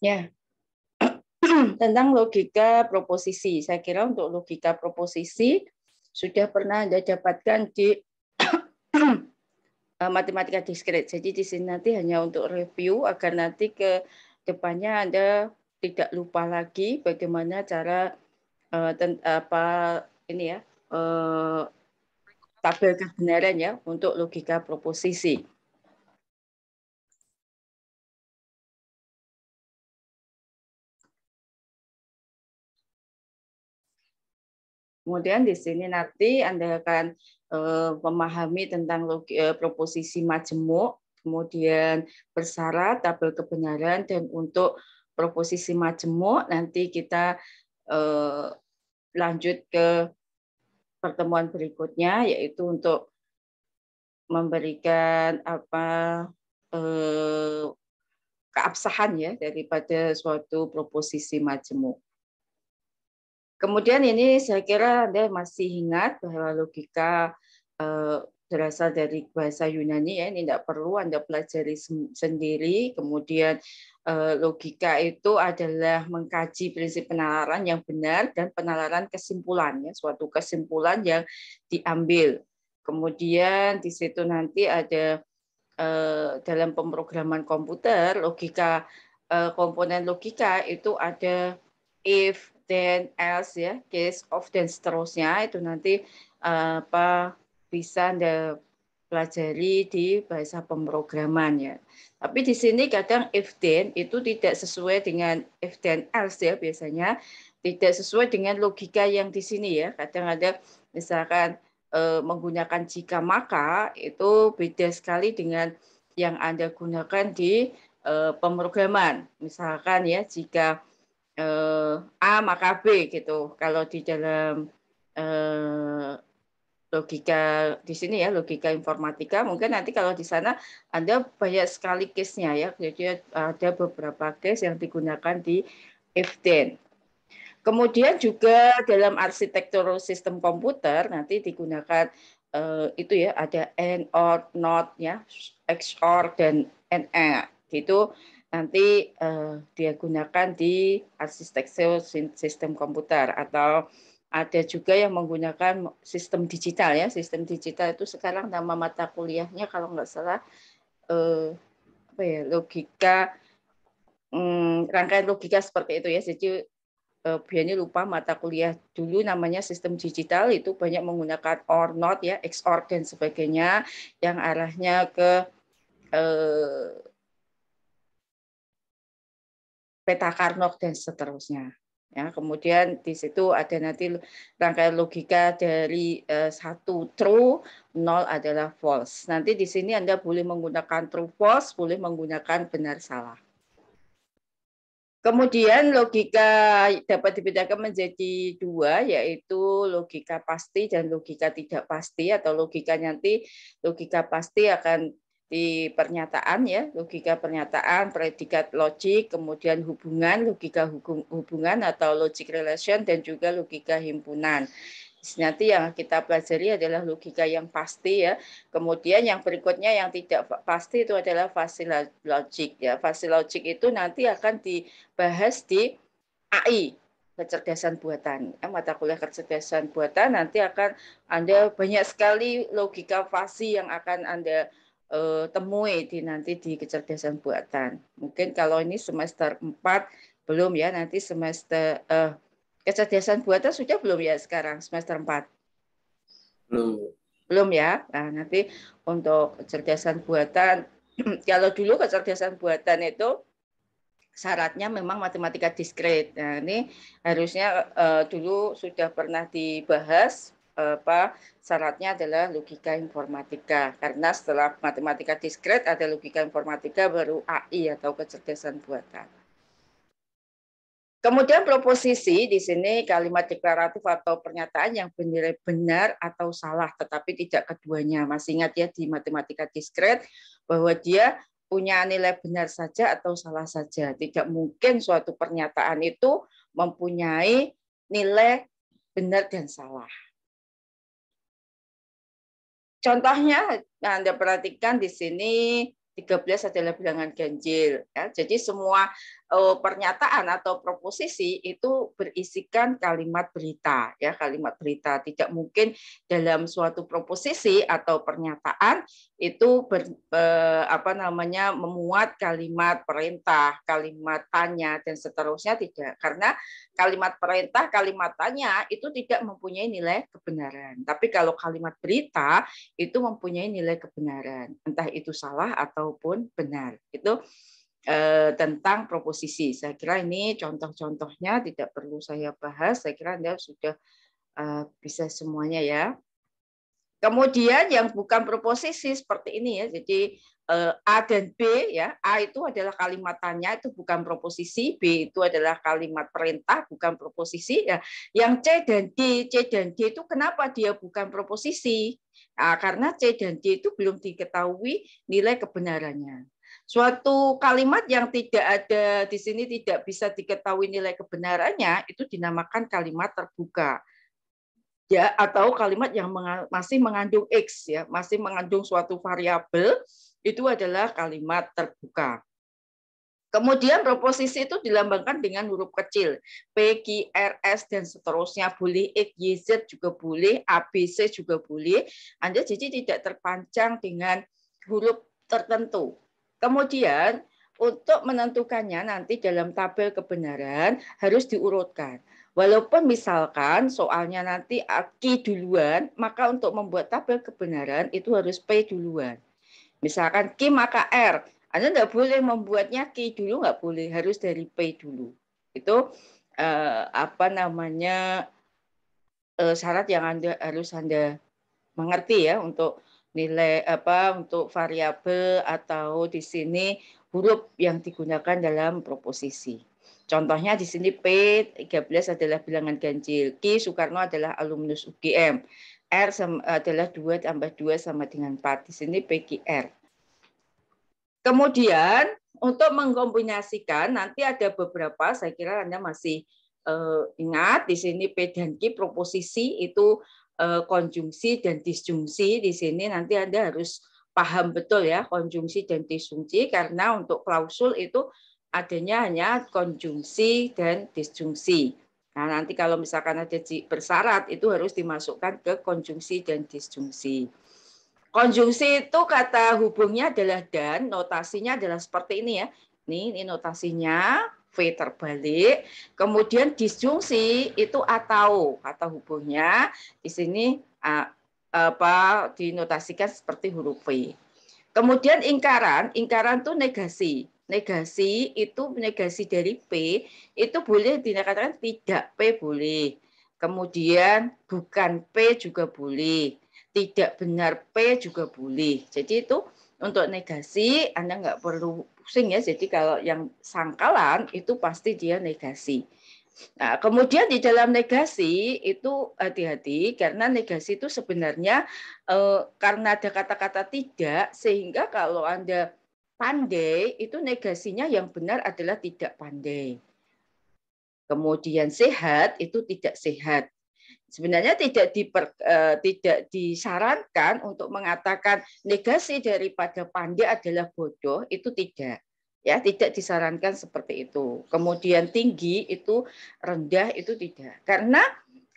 Ya, tentang logika proposisi. Saya kira untuk logika proposisi sudah pernah Anda dapatkan di matematika diskret. Jadi di sini nanti hanya untuk review agar nanti ke depannya Anda tidak lupa lagi bagaimana cara ini ya tabel kebenaran ya untuk logika proposisi. Kemudian di sini nanti Anda akan memahami tentang proposisi majemuk, kemudian bersyarat, tabel kebenaran, dan untuk proposisi majemuk nanti kita lanjut ke pertemuan berikutnya, yaitu untuk memberikan keabsahan ya daripada suatu proposisi majemuk. Kemudian ini saya kira Anda masih ingat bahwa logika berasal dari bahasa Yunani ya, ini tidak perlu Anda pelajari sendiri. Kemudian logika itu adalah mengkaji prinsip penalaran yang benar dan penalaran kesimpulan ya, suatu kesimpulan yang diambil. Kemudian di situ nanti ada dalam pemrograman komputer logika komponen logika itu ada if, then, else ya, case of dan seterusnya itu nanti bisa Anda pelajari di bahasa pemrograman ya. Tapi di sini kadang if then itu tidak sesuai dengan if then else ya, biasanya tidak sesuai dengan logika yang di sini ya. Kadang ada misalkan menggunakan jika maka itu beda sekali dengan yang Anda gunakan di pemrograman. Misalkan ya jika A maka B gitu. Kalau di dalam logika di sini ya, logika informatika, mungkin nanti kalau di sana Anda banyak sekali case-nya ya. Jadi ada beberapa case yang digunakan di if then. Kemudian juga dalam arsitektur sistem komputer nanti digunakan itu ya, ada and, or, not ya, XOR dan NA. Gitu nanti dia gunakan di arsitektur sistem komputer, atau ada juga yang menggunakan sistem digital ya. Sistem digital itu sekarang nama mata kuliahnya kalau nggak salah apa ya, logika rangkaian logika seperti itu ya. Jadi Biani lupa mata kuliah dulu namanya sistem digital, itu banyak menggunakan or not ya, XOR dan sebagainya yang arahnya ke peta Carnot dan seterusnya. Ya, kemudian di situ ada nanti rangkaian logika dari 1 true, 0 adalah false. Nanti di sini Anda boleh menggunakan true false, boleh menggunakan benar salah. Kemudian logika dapat dibedakan menjadi dua, yaitu logika pasti dan logika tidak pasti, atau logika nanti logika pasti akan di pernyataan ya, logika pernyataan, predikat logik, kemudian hubungan, logika hubungan atau logic relation, dan juga logika himpunan. Nanti yang kita pelajari adalah logika yang pasti ya. Kemudian yang berikutnya yang tidak pasti itu adalah fasi logik ya. Fasi logik itu nanti akan dibahas di AI, kecerdasan buatan. Mata kuliah kecerdasan buatan nanti akan Anda banyak sekali logika fasi yang akan Anda temui nanti di kecerdasan buatan. Mungkin kalau ini semester 4 belum ya, nanti semester kecerdasan buatan sudah belum ya sekarang semester 4? Belum. Belum ya. Nah, nanti untuk kecerdasan buatan kalau dulu kecerdasan buatan itu syaratnya memang matematika diskret. Nah, ini harusnya dulu sudah pernah dibahas syaratnya adalah logika informatika. Karena setelah matematika diskret ada logika informatika baru AI atau kecerdasan buatan. Kemudian proposisi di sini kalimat deklaratif atau pernyataan yang benar atau salah, tetapi tidak keduanya. Masih ingat ya di matematika diskret bahwa dia punya nilai benar saja atau salah saja. Tidak mungkin suatu pernyataan itu mempunyai nilai benar dan salah. Contohnya Anda perhatikan di sini 13 adalah bilangan ganjil. Ya. Jadi semua pernyataan atau proposisi itu berisikan kalimat berita, ya, kalimat berita. Tidak mungkin dalam suatu proposisi atau pernyataan itu memuat kalimat perintah, kalimat tanya dan seterusnya, tidak. Karena kalimat perintah, kalimat tanya itu tidak mempunyai nilai kebenaran. Tapi kalau kalimat berita itu mempunyai nilai kebenaran, entah itu salah ataupun benar. Itu tentang proposisi. Saya kira ini contoh-contohnya tidak perlu saya bahas. Saya kira Anda sudah bisa semuanya ya. Kemudian yang bukan proposisi seperti ini ya. Jadi A dan B ya. A itu adalah kalimat tanya, itu bukan proposisi. B itu adalah kalimat perintah, bukan proposisi ya. Yang C dan D itu kenapa dia bukan proposisi? Nah, karena C dan D itu belum diketahui nilai kebenarannya. Suatu kalimat yang tidak ada di sini, tidak bisa diketahui nilai kebenarannya, itu dinamakan kalimat terbuka. Ya, atau kalimat yang masih mengandung X, ya, masih mengandung suatu variabel, itu adalah kalimat terbuka. Kemudian proposisi itu dilambangkan dengan huruf kecil, P, Q, R, S, dan seterusnya. Boleh X, Y, Z juga boleh, A, B, C juga boleh. Anda jadi tidak terpancang dengan huruf tertentu. Kemudian untuk menentukannya nanti dalam tabel kebenaran harus diurutkan. Walaupun misalkan soalnya nanti Q duluan, maka untuk membuat tabel kebenaran itu harus P duluan. Misalkan Q maka R, Anda tidak boleh membuatnya Q dulu, nggak boleh, harus dari P dulu. Itu syarat yang harus Anda mengerti ya untuk nilai untuk variabel atau di sini huruf yang digunakan dalam proposisi. Contohnya di sini P13 adalah bilangan ganjil, Q Soekarno adalah alumnus UGM, R adalah 2 tambah 2 sama dengan 4. Di sini PQR. Kemudian untuk mengkombinasikan nanti ada beberapa, saya kira Anda masih ingat di sini P dan Q proposisi itu konjungsi dan disjungsi. Di sini nanti Anda harus paham betul ya konjungsi dan disjungsi, karena untuk klausul itu adanya hanya konjungsi dan disjungsi. Nah, nanti kalau misalkan ada bersyarat itu harus dimasukkan ke konjungsi dan disjungsi. Konjungsi itu kata hubungnya adalah dan, notasinya adalah seperti ini ya. Ini notasinya, V terbalik. Kemudian disjungsi itu atau, kata hubungnya di sini dinotasikan seperti huruf V. Kemudian ingkaran itu negasi. Negasi itu negasi dari P, itu boleh dikatakan tidak P boleh. Kemudian bukan P juga boleh. Tidak benar P juga boleh. Jadi itu untuk negasi Anda nggak perlu pusing ya. Jadi kalau yang sangkalan itu pasti dia negasi. Nah, kemudian di dalam negasi itu hati-hati karena negasi itu sebenarnya karena ada kata-kata tidak, sehingga kalau Anda pandai itu negasinya yang benar adalah tidak pandai. Kemudian sehat itu tidak sehat. Sebenarnya tidak disarankan untuk mengatakan negasi daripada pandai adalah bodoh, itu tidak. Ya, tidak disarankan seperti itu. Kemudian tinggi itu rendah itu tidak. Karena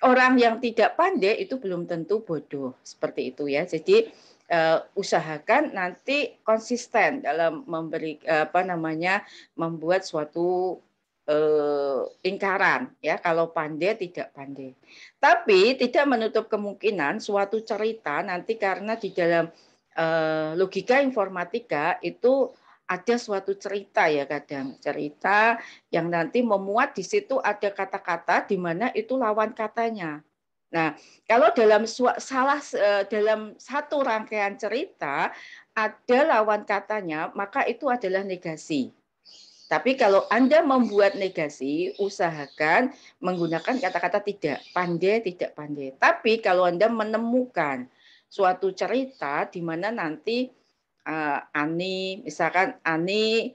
orang yang tidak pandai itu belum tentu bodoh, seperti itu ya. Jadi usahakan nanti konsisten dalam memberi membuat suatu ingkaran ya, kalau pandai tidak pandai. Tapi tidak menutup kemungkinan suatu cerita nanti karena di dalam logika informatika itu ada suatu cerita ya, kadang cerita yang nanti memuat di situ ada kata-kata di mana itu lawan katanya. Nah, kalau dalam dalam satu rangkaian cerita ada lawan katanya, maka itu adalah negasi. Tapi kalau Anda membuat negasi, usahakan menggunakan kata-kata tidak pandai, tidak pandai. Tapi kalau Anda menemukan suatu cerita di mana nanti Ani, misalkan Ani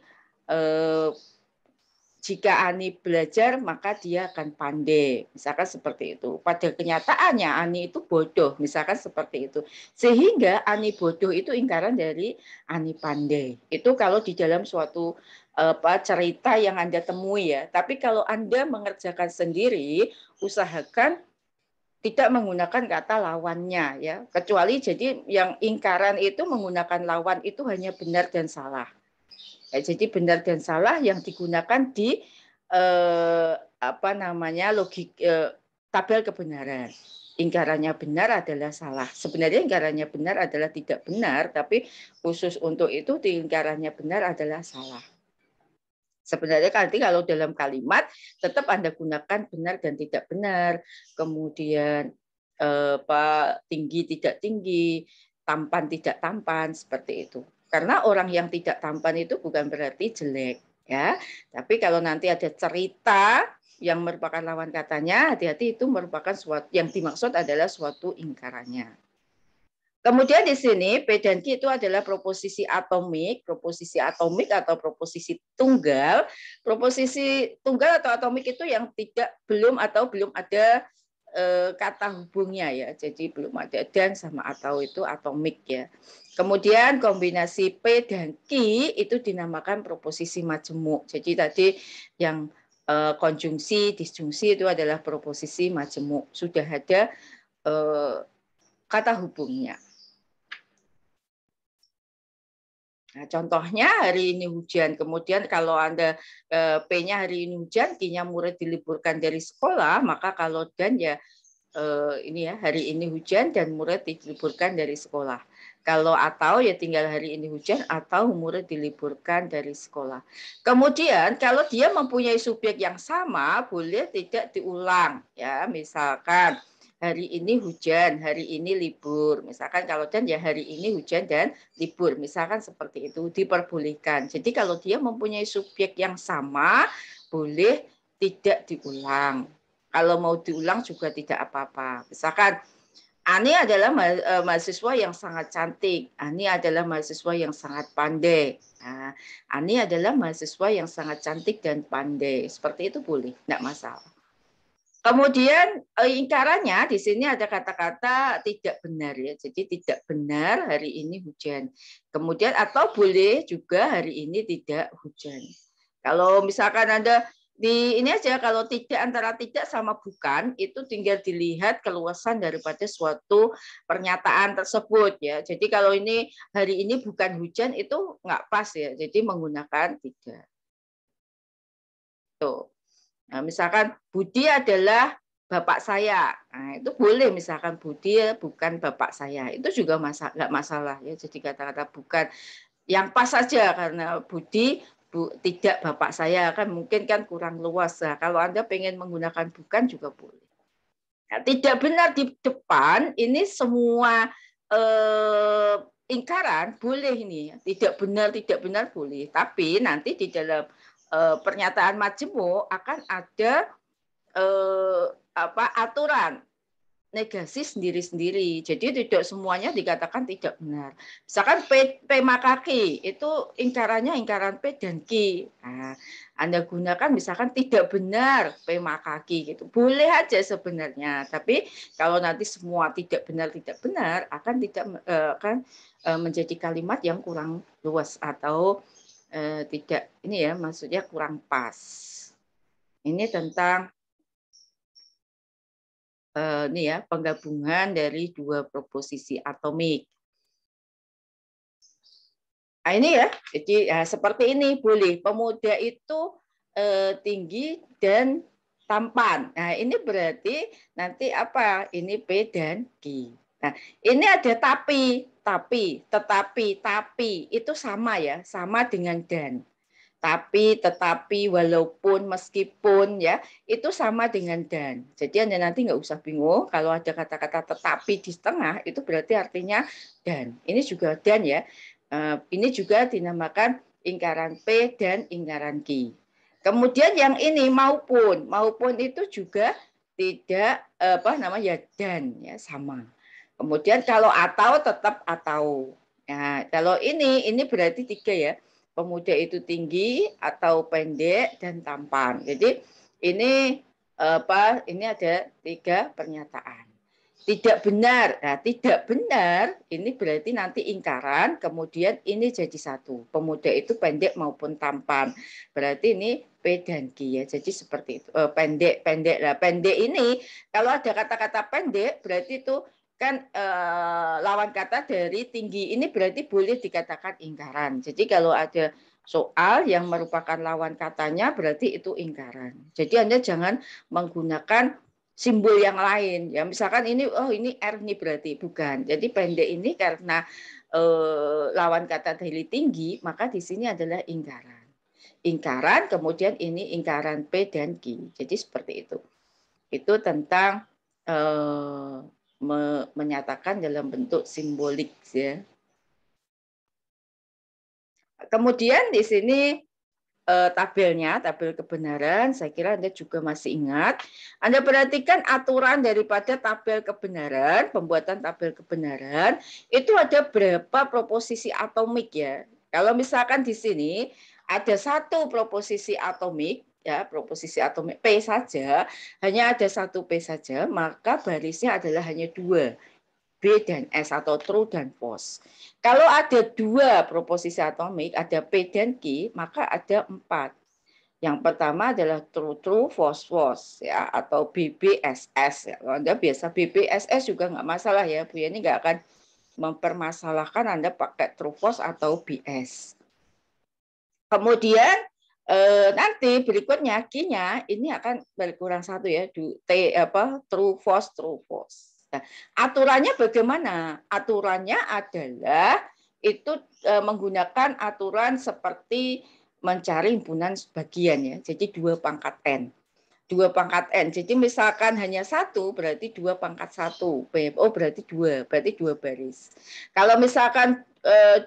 jika Ani belajar, maka dia akan pandai. Misalkan seperti itu. Pada kenyataannya Ani itu bodoh. Misalkan seperti itu. Sehingga Ani bodoh itu ingkaran dari Ani pandai. Itu kalau di dalam suatu cerita yang Anda temui ya. Tapi kalau Anda mengerjakan sendiri, usahakan tidak menggunakan kata lawannya ya. Kecuali jadi yang ingkaran itu menggunakan lawan itu hanya benar dan salah. Ya, jadi benar dan salah yang digunakan di tabel kebenaran. Ingkarannya benar adalah salah. Sebenarnya ingkarannya benar adalah tidak benar, tapi khusus untuk itu ingkarannya benar adalah salah. Sebenarnya nanti kalau dalam kalimat tetap Anda gunakan benar dan tidak benar. Kemudian tinggi tidak tinggi, tampan tidak tampan, seperti itu. Karena orang yang tidak tampan itu bukan berarti jelek, ya. Tapi kalau nanti ada cerita yang merupakan lawan katanya, hati-hati itu merupakan suatu yang dimaksud adalah suatu ingkarannya. Kemudian di sini P dan Q itu adalah proposisi atomik atau proposisi tunggal. Proposisi tunggal atau atomik itu yang belum ada kata hubungnya ya. Jadi belum ada dan sama atau itu atomik ya. Kemudian kombinasi P dan Q itu dinamakan proposisi majemuk. Jadi tadi yang konjungsi, disjungsi itu adalah proposisi majemuk. Sudah ada kata hubungnya. Nah, contohnya hari ini hujan. Kemudian kalau Anda P-nya hari ini hujan, Q-nya murid diliburkan dari sekolah, maka kalau dan ya ini ya hari ini hujan dan murid diliburkan dari sekolah. Kalau atau ya tinggal hari ini hujan atau murid diliburkan dari sekolah. Kemudian kalau dia mempunyai subjek yang sama, boleh tidak diulang ya. Misalkan hari ini hujan, hari ini libur. Misalkan kalau dan ya hari ini hujan dan libur. Misalkan seperti itu diperbolehkan. Jadi kalau dia mempunyai subjek yang sama, boleh tidak diulang. Kalau mau diulang juga tidak apa-apa. Misalkan Ani adalah mahasiswa yang sangat cantik. Ani adalah mahasiswa yang sangat pandai. Nah, Ani adalah mahasiswa yang sangat cantik dan pandai. Seperti itu boleh, tidak masalah. Kemudian ingkarannya di sini ada kata-kata tidak benar ya. Jadi tidak benar hari ini hujan. Kemudian atau boleh juga hari ini tidak hujan. Kalau misalkan Anda ini aja kalau tidak antara tidak sama bukan itu tinggal dilihat keluasan daripada suatu pernyataan tersebut ya. Jadi kalau ini hari ini bukan hujan itu nggak pas ya. Jadi menggunakan tidak. Tuh. Nah, misalkan Budi adalah bapak saya, nah, itu boleh misalkan Budi bukan bapak saya, itu juga nggak masalah ya. Jadi kata-kata bukan yang pas saja karena Budi tidak bapak saya kan mungkin kan kurang luas. Nah, kalau Anda pengen menggunakan bukan juga boleh. Nah, tidak benar di depan ini semua ingkaran boleh ini, tidak benar boleh. Tapi nanti di dalam pernyataan majemuk akan ada aturan negasi sendiri-sendiri. Jadi tidak semuanya dikatakan tidak benar. Misalkan P maka Q itu ingkaran P dan Q. Nah, Anda gunakan misalkan tidak benar P maka Q gitu. Boleh aja sebenarnya, tapi kalau nanti semua tidak benar akan menjadi kalimat yang kurang luas atau tidak ini ya maksudnya kurang pas. Ini tentang ini ya penggabungan dari dua proposisi atomik. Nah, ini ya, jadi ya, seperti ini boleh. Pemuda itu tinggi dan tampan. Nah, ini berarti nanti apa? Ini P dan Q. Nah, ini ada tetapi itu sama ya, sama dengan dan. Tapi, tetapi, walaupun, meskipun, ya itu sama dengan dan. Jadi Anda nanti nggak usah bingung kalau ada kata-kata tetapi di tengah itu berarti artinya dan. Ini juga dan ya. Ini juga dinamakan ingkaran P dan ingkaran Q. Kemudian yang ini maupun itu juga tidak dan ya sama. Kemudian kalau atau tetap atau. Nah, kalau ini berarti tiga ya. pemuda itu tinggi atau pendek dan tampan. Jadi ini ini ada 3 pernyataan. Tidak benar. Nah, tidak benar ini berarti nanti ingkaran, kemudian ini jadi satu. Pemuda itu pendek maupun tampan. Berarti ini P dan Q ya. Jadi seperti itu. Pendek. Nah, pendek ini kalau ada kata-kata pendek berarti itu kan lawan kata dari tinggi. Ini berarti boleh dikatakan ingkaran. Jadi kalau ada soal yang merupakan lawan katanya berarti itu ingkaran. Jadi Anda jangan menggunakan simbol yang lain ya, misalkan ini ini R nih berarti bukan. Jadi pendek ini karena lawan kata dari tinggi, maka di sini adalah ingkaran kemudian ini ingkaran P dan Q. Jadi seperti itu tentang menyatakan dalam bentuk simbolik ya. Kemudian di sini tabelnya, tabel kebenaran, saya kira Anda juga masih ingat. Anda perhatikan aturan daripada tabel kebenaran, pembuatan tabel kebenaran, itu ada berapa proposisi atomik ya. Kalau misalkan di sini ada satu proposisi atomik, ya proposisi atomik P saja, hanya ada satu P saja, maka barisnya adalah hanya 2. B dan S atau true dan false. Kalau ada 2 proposisi atomik, ada P dan Q, maka ada 4. Yang pertama adalah true, false, ya, atau BBSS. Ya. Kalau Anda biasa BBSS juga nggak masalah ya, Bu. Ini nggak akan mempermasalahkan Anda pakai true, false atau BS. Kemudian nanti berikutnya Q-nya ini akan berkurang 1 ya, true, false. Nah, aturannya bagaimana? Aturannya adalah itu menggunakan aturan seperti mencari himpunan sebagian ya. Jadi 2 pangkat N. 2 pangkat N. Jadi misalkan hanya 1 berarti 2 pangkat 1. Berarti 2. Berarti 2 baris. Kalau misalkan 2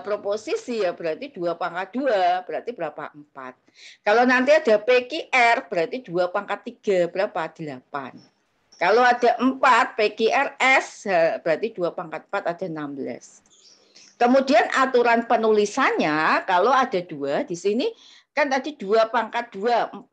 proposisi ya berarti 2 pangkat 2. Berarti berapa? 4. Kalau nanti ada PQR berarti 2 pangkat 3. Berapa? 8. Kalau ada 4 PQRS berarti 2 pangkat 4 ada 16. Kemudian aturan penulisannya kalau ada 2 di sini kan tadi 2 pangkat 2 4.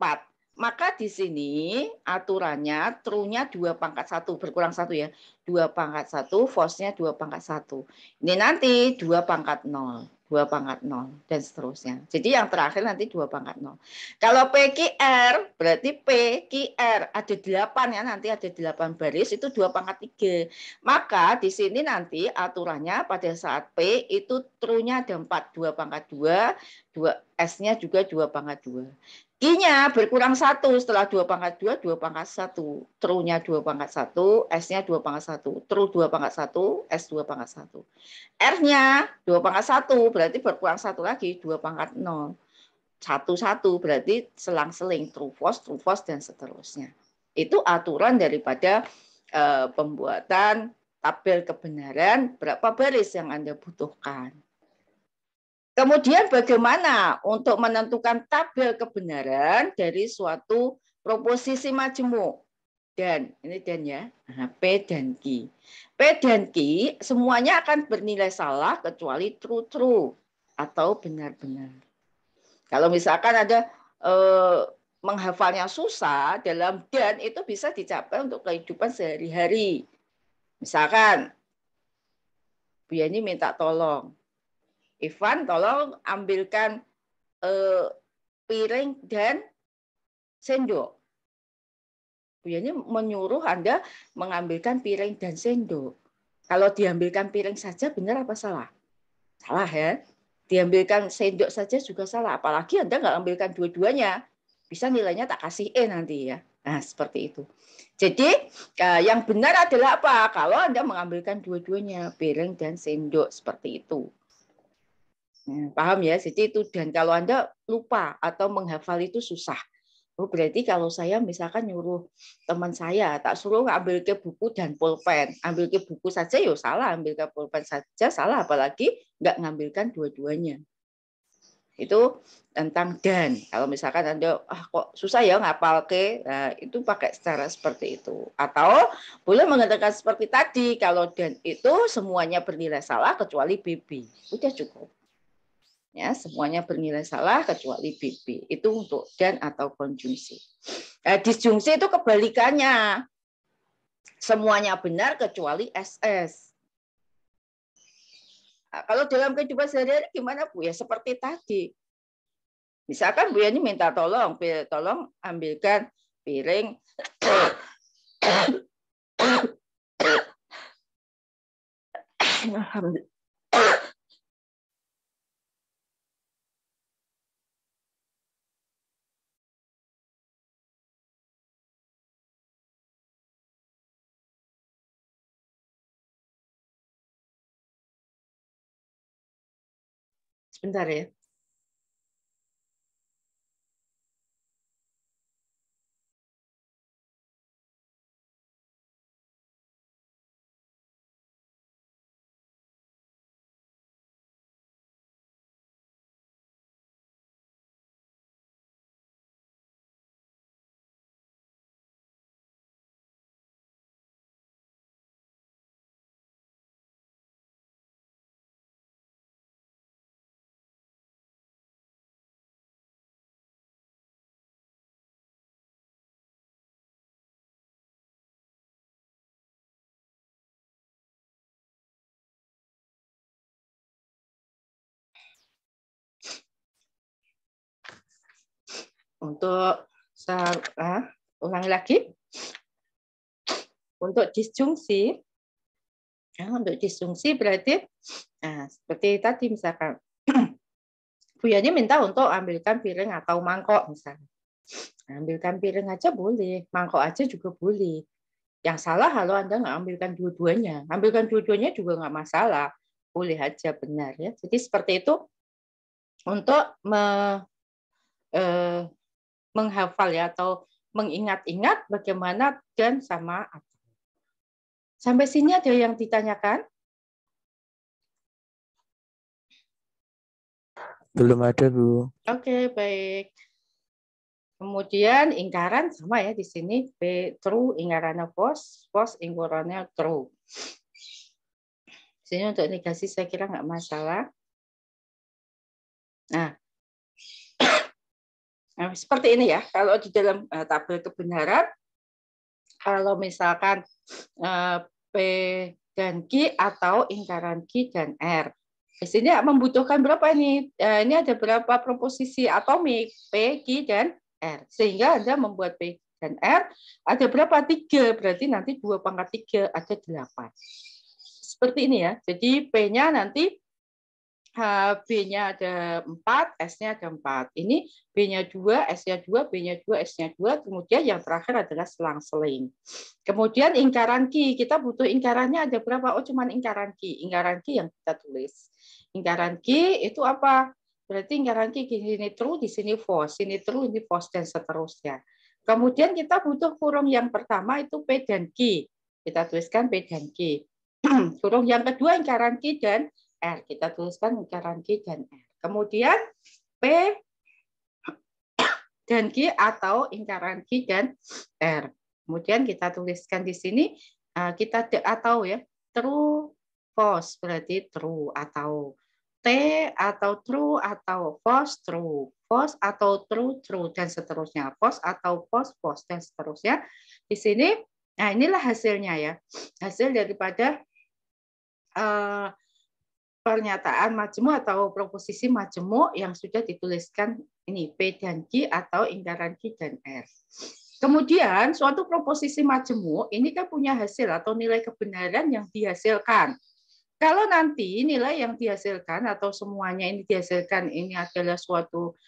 Maka di sini aturannya true-nya 2 pangkat 1 berkurang 1 ya. 2 pangkat 1, false-nya 2 pangkat 1. Ini nanti 2 pangkat 0. 2 pangkat 0 dan seterusnya. Jadi yang terakhir nanti 2 pangkat 0. Kalau PQR berarti PQR ada 8 ya, nanti ada 8 baris itu 2 pangkat 3. Maka di sini nanti aturannya pada saat P itu true-nya ada 4, 2 pangkat 2, 2 S-nya juga 2 pangkat 2. Q-nya berkurang 1 setelah 2 pangkat 2, 2 pangkat 1. True-nya 2 pangkat 1, S-nya 2 pangkat 1. True 2 pangkat 1, S 2 pangkat 1. R-nya 2 pangkat 1, berarti berkurang 1 lagi, 2 pangkat 0. 1 berarti selang-seling true false dan seterusnya. Itu aturan daripada pembuatan tabel kebenaran berapa baris yang Anda butuhkan. Kemudian bagaimana untuk menentukan tabel kebenaran dari suatu proposisi majemuk? Dan ini dan ya, P dan Q. P dan Q semuanya akan bernilai salah kecuali true atau benar-benar. Kalau misalkan ada menghafalnya susah dalam dan itu bisa dicapai untuk kehidupan sehari-hari. Misalkan Bu Yani minta tolong, Ivan tolong ambilkan piring dan sendok. Bu Yani menyuruh Anda mengambilkan piring dan sendok. Kalau diambilkan piring saja benar apa salah? Salah ya. Diambilkan sendok saja juga salah. Apalagi Anda nggak ambilkan dua-duanya. Bisa nilainya tak kasih E nanti ya. Nah, seperti itu. Jadi yang benar adalah apa? Kalau Anda mengambilkan dua-duanya, piring dan sendok seperti itu. Paham ya? Jadi itu, dan kalau Anda lupa atau menghafal itu susah. Oh, berarti kalau saya misalkan nyuruh teman saya, tak suruh ambil ke buku dan pulpen. Ambil ke buku saja ya salah, ambil ke pulpen saja salah, apalagi nggak ngambilkan dua-duanya. Itu tentang dan. Kalau misalkan Anda kok susah ya ngapal ke, nah, itu pakai secara seperti itu. Atau boleh mengatakan seperti tadi, kalau dan itu semuanya bernilai salah kecuali BB. Udah cukup. Ya, semuanya bernilai salah kecuali BB. Itu untuk dan atau konjungsi. Disjungsi itu kebalikannya. Semuanya benar kecuali SS. Nah, kalau dalam kehidupan sehari-hari gimana Bu? Ya seperti tadi. Misalkan Bu Yani minta tolong ambilkan piring. Alhamdulillah. Sebentar ya. Untuk ulangi lagi. Untuk disjungsi, berarti seperti tadi misalkan Bu Yani minta untuk ambilkan piring atau mangkok misalnya. Ambilkan piring aja boleh, mangkok aja juga boleh. Yang salah kalau Anda nggak ambilkan dua-duanya. Ambilkan dua-duanya juga nggak masalah. Boleh aja benar ya. Jadi seperti itu untuk menghafal ya atau mengingat-ingat bagaimana dan sama atau. Sampai sini ada yang ditanyakan? Belum ada, Bu. Oke, baik. Kemudian ingkaran sama ya di sini true ingkarannya false, false ingkarannya true. Di sini untuk negasi saya kira nggak masalah. Nah, seperti ini ya. Kalau di dalam tabel kebenaran, kalau misalkan P dan Q atau ingkaran Q dan R. Di sini membutuhkan berapa ini? Ini ada berapa proposisi atomik P, Q, dan R. Sehingga Anda membuat P dan R ada berapa? 3. Berarti nanti 2 pangkat 3 ada 8. Seperti ini ya. Jadi P-nya nanti B-nya ada 4, S-nya ada 4. Ini B-nya 2, S-nya 2, B-nya 2, S-nya 2. Kemudian yang terakhir adalah selang-seling. Kemudian ingkaran Q. Kita butuh ingkarannya ada berapa? Oh, cuma ingkaran Q. Ingkaran Q yang kita tulis. Ingkaran Q itu apa? Berarti ingkaran Q di sini true, di sini false. Sini true, ini false, dan seterusnya. Kemudian kita butuh kurung yang pertama itu P dan Q. Kita tuliskan P dan Q. Kurung yang kedua ingkaran Q dan R. Kita tuliskan ingkaran Q dan R. Kemudian P dan Q atau ingkaran Q dan R. Kemudian kita tuliskan di sini kita atau ya true false berarti true atau T atau true atau false true, false atau true true dan seterusnya, false atau false false dan seterusnya. Di sini nah inilah hasilnya ya. Hasil daripada pernyataan majemuk atau proposisi majemuk yang sudah dituliskan ini P dan Q atau ingkaran Q dan R. Kemudian suatu proposisi majemuk ini kan punya hasil atau nilai kebenaran yang dihasilkan. Kalau nanti nilai yang dihasilkan atau semuanya ini dihasilkan ini adalah suatu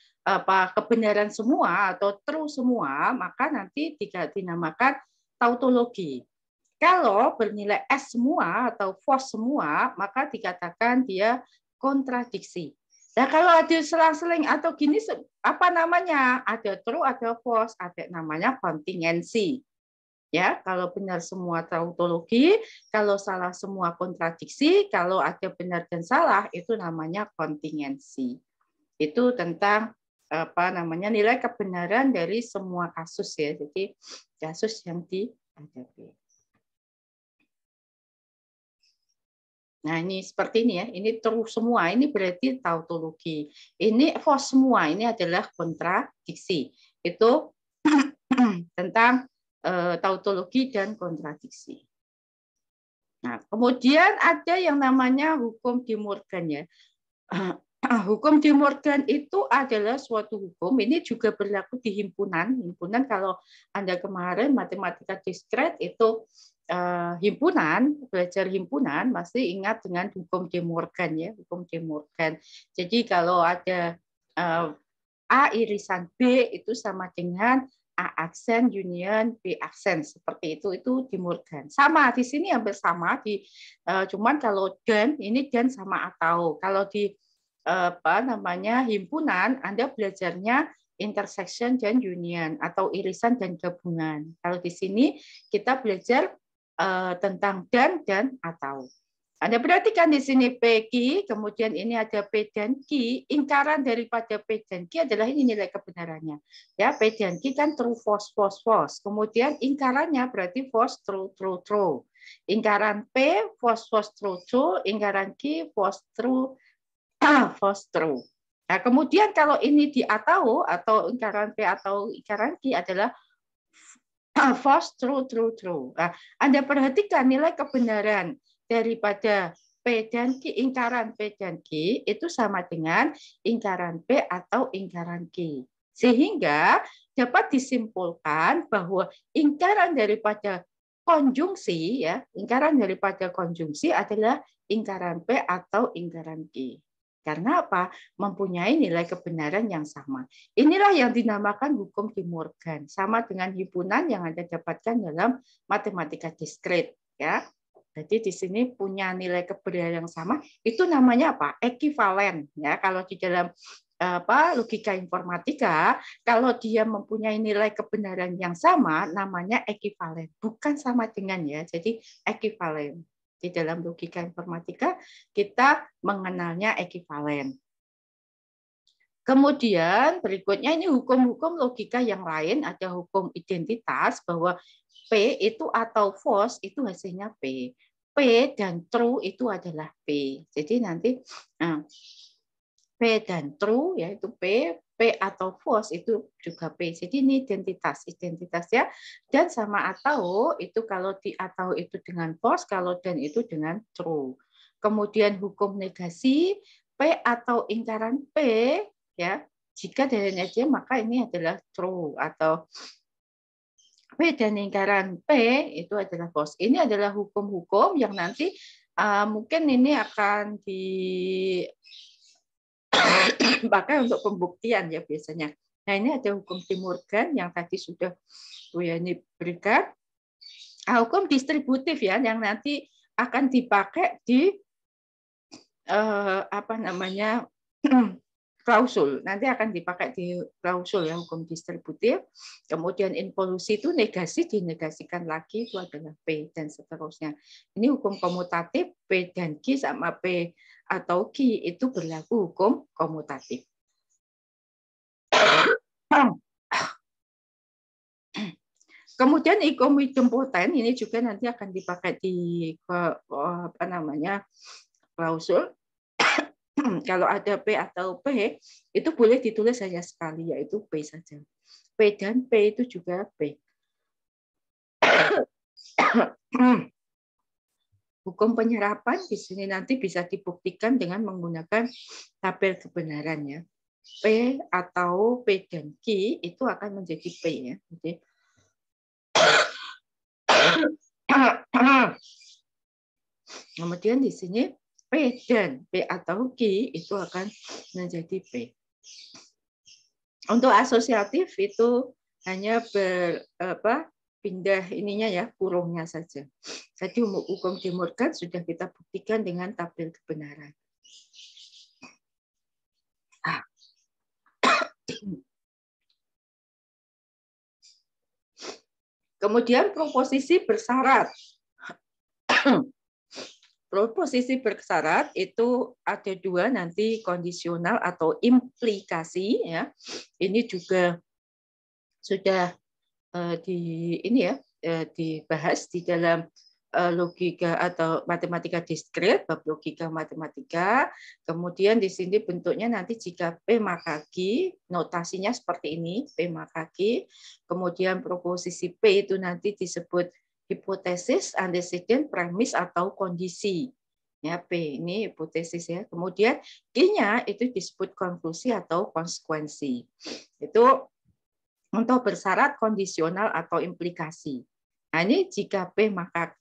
kebenaran semua atau true semua, maka nanti dinamakan tautologi. Kalau bernilai S semua atau false semua, maka dikatakan dia kontradiksi. Nah, kalau ada selang-seling atau gini, apa namanya? Ada true, ada false, ada namanya kontingensi. Ya, kalau benar semua tautologi, kalau salah semua kontradiksi, kalau ada benar dan salah itu namanya kontingensi. Itu tentang nilai kebenaran dari semua kasus ya. Jadi kasus yang dihadapi. Nah, ini seperti ini ya. Ini true semua. Ini berarti tautologi. Ini false semua. Ini adalah kontradiksi. Itu tentang tautologi dan kontradiksi. Nah, kemudian ada yang namanya hukum De Morgan ya. Hukum De Morgan itu adalah suatu hukum. Ini juga berlaku di himpunan. Himpunan kalau Anda kemarin matematika diskret itu himpunan, belajar himpunan, masih ingat dengan hukum De Morgan ya, hukum De Morgan. Jadi kalau ada A irisan B itu sama dengan A aksen union B aksen, seperti itu De Morgan. Sama di sini hampir sama cuman kalau dan ini dan sama atau. Kalau di himpunan, Anda belajarnya intersection dan union atau irisan dan gabungan. Kalau di sini kita belajar tentang dan atau. Anda perhatikan di sini PQ, kemudian ini ada P dan Q. Ingkaran daripada P dan Q adalah ini nilai kebenarannya. Ya, P dan Q kan true, false, false, false. Kemudian ingkarannya berarti false, true, true, true. Ingkaran P false, false, true, true. Ingkaran Q false, true, false, true. Nah, kemudian kalau ini di atau ingkaran P atau ingkaran Q adalah false, true, true, true. Nah, Anda perhatikan nilai kebenaran daripada P dan Q, ingkaran P dan Q itu sama dengan ingkaran P atau ingkaran Q. Sehingga dapat disimpulkan bahwa ingkaran daripada konjungsi ya, ingkaran daripada konjungsi adalah ingkaran P atau ingkaran Q. Karena apa? Mempunyai nilai kebenaran yang sama. Inilah yang dinamakan hukum De Morgan, sama dengan himpunan yang Anda dapatkan dalam matematika diskret, ya. Jadi di sini punya nilai kebenaran yang sama, itu namanya apa? Ekivalen, ya. Kalau di dalam logika informatika, kalau dia mempunyai nilai kebenaran yang sama, namanya ekivalen, bukan sama dengan ya. Jadi ekivalen. Di dalam logika informatika kita mengenalnya ekivalen. Kemudian berikutnya ini hukum-hukum logika yang lain, ada hukum identitas bahwa P itu atau false itu hasilnya P. P dan true itu adalah P. Jadi nanti P dan true yaitu P, P atau false itu juga P. Jadi ini identitas ya. Dan sama atau itu kalau di atau itu dengan false, kalau dan itu dengan true. Kemudian hukum negasi P atau ingkaran P ya, jika dari aja maka ini adalah true atau P dan ingkaran P itu adalah false. Ini adalah hukum-hukum yang nanti mungkin ini akan dipakai untuk pembuktian ya biasanya. Nah ini ada hukum De Morgan yang tadi sudah Bu Yani berikan. Hukum distributif ya yang nanti akan dipakai di klausul. Nanti akan dipakai di klausul ya hukum distributif. Kemudian involusi itu negasi dinegasikan lagi itu adalah P dan seterusnya. Ini hukum komutatif P dan Q sama P atau Q itu berlaku hukum komutatif. Kemudian hukum idempoten ini juga nanti akan dipakai di klausul. Kalau ada P atau P itu boleh ditulis hanya sekali yaitu P saja. P dan P itu juga P. Hukum penyerapan di sini nanti bisa dibuktikan dengan menggunakan tabel kebenaran ya. P atau P dan Q itu akan menjadi P ya. Jadi, kemudian di sini P dan P atau Q itu akan menjadi P. Untuk asosiatif itu hanya pindah ininya ya, kurungnya saja. Jadi hukum De Morgan sudah kita buktikan dengan tabel kebenaran. Kemudian proposisi bersyarat. Proposisi bersyarat itu ada dua nanti, kondisional atau implikasi ya. Ini juga sudah dibahas di dalam logika atau matematika diskrit, bab logika matematika. Kemudian di sini bentuknya nanti jika P maka Q, notasinya seperti ini, P maka Q. Kemudian proposisi P itu nanti disebut hipotesis, antecedent, premis atau kondisi. Ya, P ini hipotesis ya. Kemudian Q-nya itu disebut konklusi atau konsekuensi. Itu untuk bersyarat, kondisional atau implikasi. Nah, ini jika P maka Q,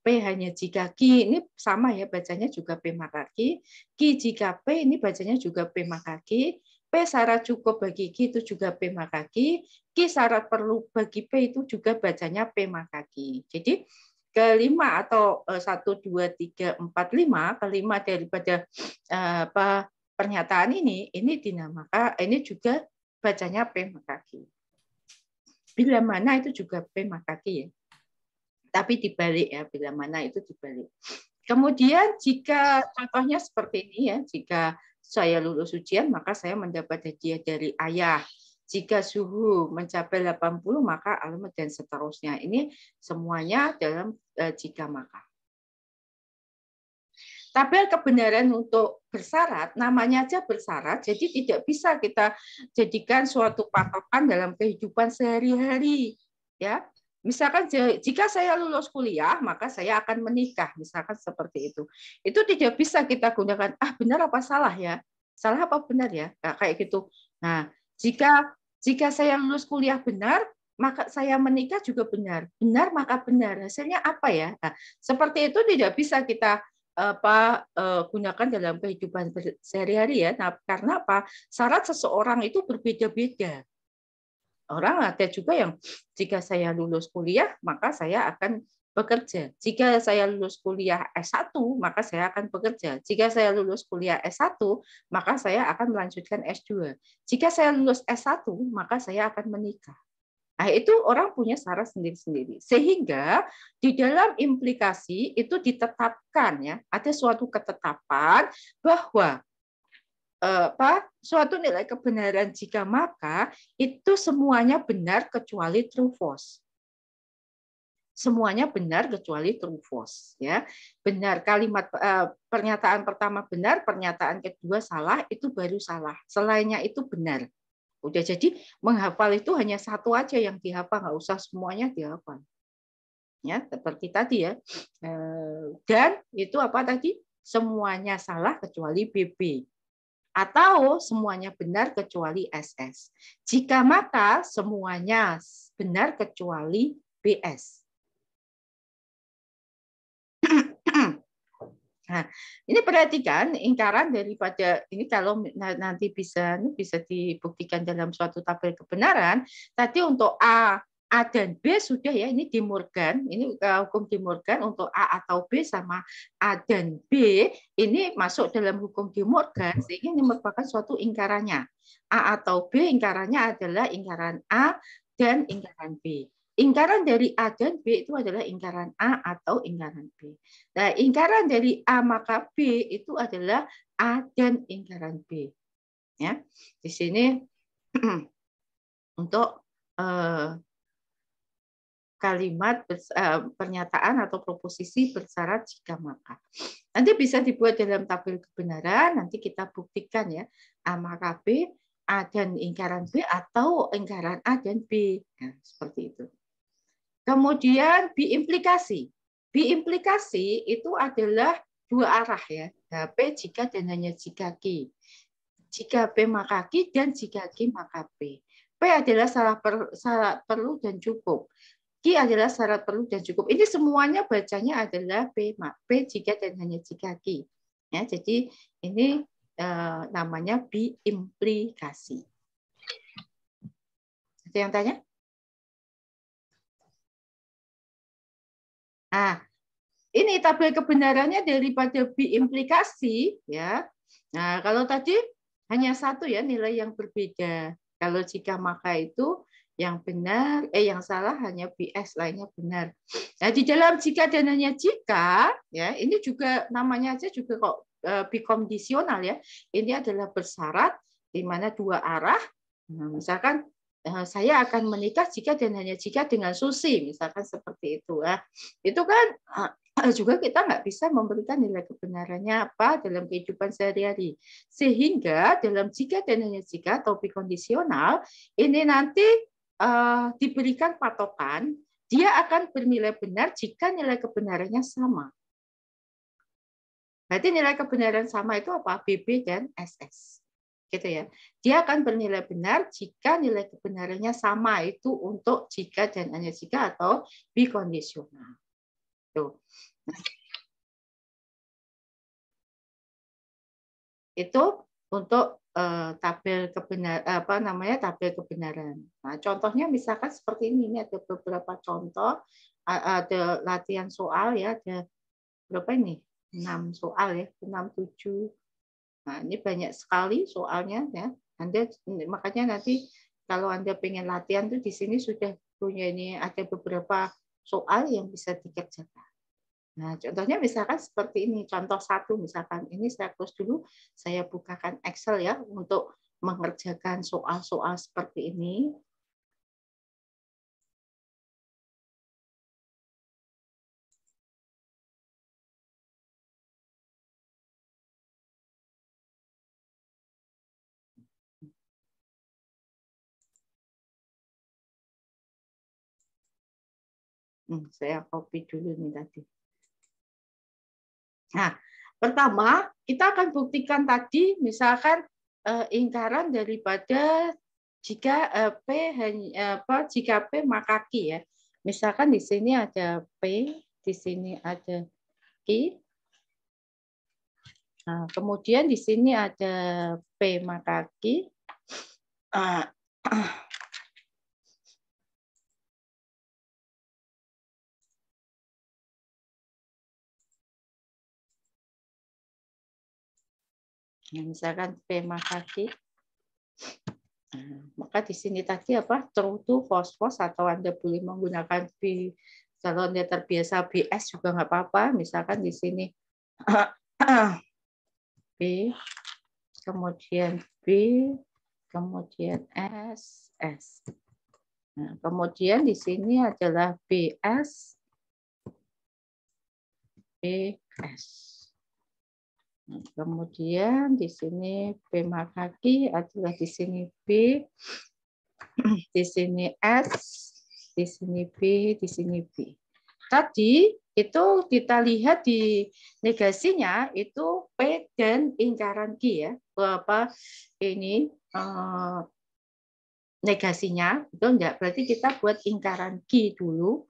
P hanya jika Q, ini sama ya, bacanya juga P maka Q. Q jika P, ini bacanya juga P maka Q. P syarat cukup bagi Q itu juga P maka Q. Q syarat perlu bagi P itu juga bacanya P maka Q. Jadi kelima atau 1, 2, 3, 4, 5, kelima daripada pernyataan ini dinamakan, ini juga bacanya P maka Q. Bila mana itu juga P maka Q ya. Tapi dibalik ya, bila mana itu dibalik. Kemudian jika contohnya seperti ini ya, jika saya lulus ujian maka saya mendapat hadiah dari ayah. Jika suhu mencapai 80 maka alamat dan seterusnya. Ini semuanya dalam jika maka. Tabel kebenaran untuk bersyarat, namanya aja bersyarat, jadi tidak bisa kita jadikan suatu patokan dalam kehidupan sehari-hari. Ya, misalkan jika saya lulus kuliah, maka saya akan menikah, misalkan seperti itu. Itu tidak bisa kita gunakan, benar apa salah ya? Salah apa benar ya? Nah, kayak gitu. Nah, jika saya lulus kuliah benar, maka saya menikah juga benar. Benar maka benar. Hasilnya apa ya? Nah, seperti itu tidak bisa kita gunakan dalam kehidupan sehari-hari ya. Nah, karena apa? Syarat seseorang itu berbeda-beda. Orang ada juga yang jika saya lulus kuliah, maka saya akan bekerja. Jika saya lulus kuliah S1, maka saya akan bekerja. Jika saya lulus kuliah S1, maka saya akan melanjutkan S2. Jika saya lulus S1, maka saya akan menikah. Nah, itu orang punya syarat sendiri-sendiri. Sehingga di dalam implikasi itu ditetapkan ya, ada suatu ketetapan bahwa suatu nilai kebenaran jika maka itu semuanya benar kecuali true false. Semuanya benar kecuali true false ya. Benar kalimat pernyataan pertama benar, pernyataan kedua salah, itu baru salah. Selainnya itu benar. Udah, jadi menghafal itu hanya satu aja yang dihafal, nggak usah semuanya dihafal. Ya, seperti tadi ya. Dan itu apa tadi? Semuanya salah kecuali BB. Atau semuanya benar kecuali SS. Jika maka semuanya benar kecuali BS. Nah, ini perhatikan ingkaran daripada ini kalau nanti bisa dibuktikan dalam suatu tabel kebenaran. Tadi untuk A dan B sudah ya, ini di Morgan, ini hukum di Morgan untuk A atau B sama A dan B ini masuk dalam hukum di Morgan sehingga ini merupakan suatu ingkarannya. A atau B ingkarannya adalah ingkaran A dan ingkaran B. Ingkaran dari A dan B itu adalah ingkaran A atau ingkaran B. Nah, ingkaran dari A maka B itu adalah A dan ingkaran B. Ya, di sini untuk kalimat pernyataan atau proposisi bersyarat jika maka. Nanti bisa dibuat dalam tabel kebenaran. Nanti kita buktikan ya A maka B, A dan ingkaran B atau ingkaran A dan B. Nah, seperti itu. Kemudian biimplikasi. Biimplikasi itu adalah dua arah ya. Nah, P jika dan hanya jika Q. Jika P maka Q dan jika Q maka P. P adalah syarat perlu dan cukup. Q adalah syarat perlu dan cukup. Ini semuanya bacanya adalah P jika dan hanya jika Q. Ya, jadi ini namanya biimplikasi. Ada yang tanya? Nah, ini tabel kebenarannya daripada biimplikasi ya. Nah, kalau tadi hanya satu ya nilai yang berbeda. Kalau jika maka itu yang benar, yang salah hanya BS, lainnya benar. Nah, di dalam jika dan hanya jika ya, ini juga namanya aja juga kok bikondisional ya. Ini adalah bersyarat di mana dua arah. Nah, misalkan saya akan menikah jika dan hanya jika dengan Susi, misalkan seperti itu. Itu kan juga kita nggak bisa memberikan nilai kebenarannya apa dalam kehidupan sehari-hari. Sehingga dalam jika dan hanya jika topik kondisional ini nanti diberikan patokan, dia akan bernilai benar jika nilai kebenarannya sama. Berarti nilai kebenaran sama itu apa? BB dan SS. Gitu ya. Dia akan bernilai benar jika nilai kebenarannya sama, itu untuk jika dan hanya jika atau bikondisional. Tuh. Nah, itu untuk tabel kebenaran. Nah, contohnya misalkan seperti ini ada beberapa contoh, ada latihan soal ya, ada berapa ini? 6 soal ya, 6 7. Nah, ini banyak sekali soalnya ya. Anda makanya nanti kalau Anda pengen latihan tuh di sini sudah punya ini, ada beberapa soal yang bisa dikerjakan. Nah, contohnya misalkan seperti ini, contoh 1 misalkan. Ini saya close dulu, saya bukakan Excel ya untuk mengerjakan soal-soal seperti ini. Saya copy dulu nih tadi. Nah, pertama kita akan buktikan tadi misalkan ingkaran daripada jika P jika P maka Q ya. Misalkan di sini ada P, di sini ada Q. Nah, kemudian di sini ada P maka Q. Misalkan P maka Q. Maka di sini tadi apa? True to false false, atau Anda boleh menggunakan B. Kalau Anda terbiasa BS juga nggak apa-apa. Misalkan di sini B, kemudian B, kemudian S, S. Nah, kemudian di sini adalah BS, BS. Nah, kemudian di sini B maka Q adalah di sini B, di sini S, di sini B, di sini B. Tadi itu kita lihat di negasinya itu P dan ingkaran Q ya. Apa ini negasinya itu enggak, berarti kita buat ingkaran Q dulu.